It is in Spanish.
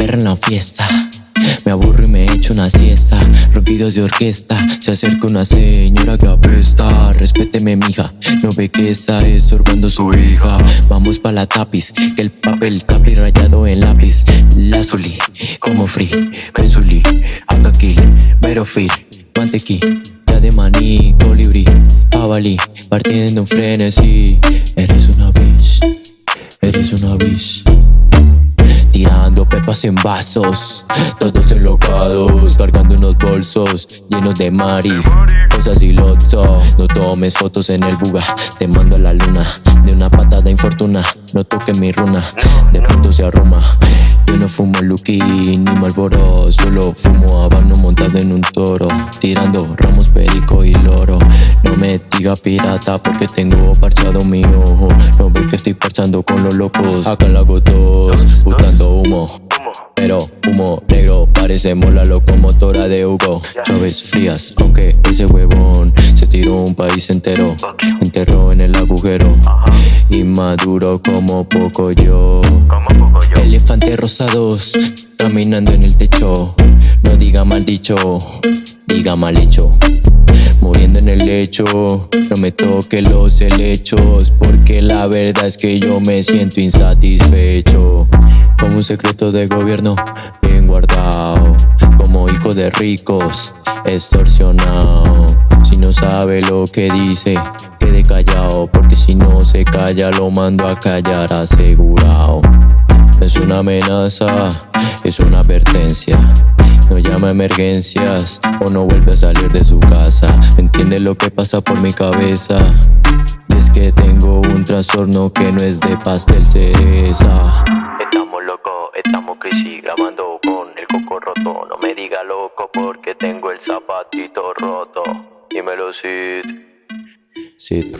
perra en la fiesta. Me aburro y me echo una siesta. Ronquidos de orquesta. Se acerca una señora que apesta. Respéteme, mija, no ve que está estorbando su hija. Vamos pa' la tapiz, que el papel tapiz rayado en lápiz. Lazuli, como free, pensuli, Akakil, Verofil, mantequí, ya de maní, colibrí, jabalí, partiendo un frenesí. Eres una bitch, eres una bitch. Tirando pepas en vasos, todos enlocados, cargando unos bolsos llenos de mari, cosas y lozo. No tomes fotos en el buga, te mando a la luna de una patada infortuna. No toques mi runa, de pronto se arruma. Yo no fumo Lucky ni Marlboro, solo fumo habano montado en un toro, tirando ramos, perico y loro. No me diga pirata porque tengo parchado mi ojo. No ve que estoy parchando con los locos. Acá la hago dos, botando humo, pero humo negro, parecemos la locomotora de Hugo. Llaves frías, aunque ese huevón se tiró un país entero. Enterró en el agujero, inmaduro como poco yo. Elefante rosados, caminando en el techo. No diga mal dicho, diga mal hecho. Muriendo en el lecho, no me toque los helechos, porque la verdad es que yo me siento insatisfecho. Como un secreto de gobierno bien guardado, como hijo de ricos extorsionado. Si no sabe lo que dice, quede callado, porque si no se calla lo mando a callar asegurado. No es una amenaza, es una advertencia. No llama a emergencias o no vuelve a salir de su casa. ¿Entiende lo que pasa por mi cabeza? Y es que tengo un trastorno que no es de pastel cereza. Estamos locos, estamos crisis, grabando con el coco roto. No me diga loco porque tengo el zapatito roto. Dímelo, Sid. Sid.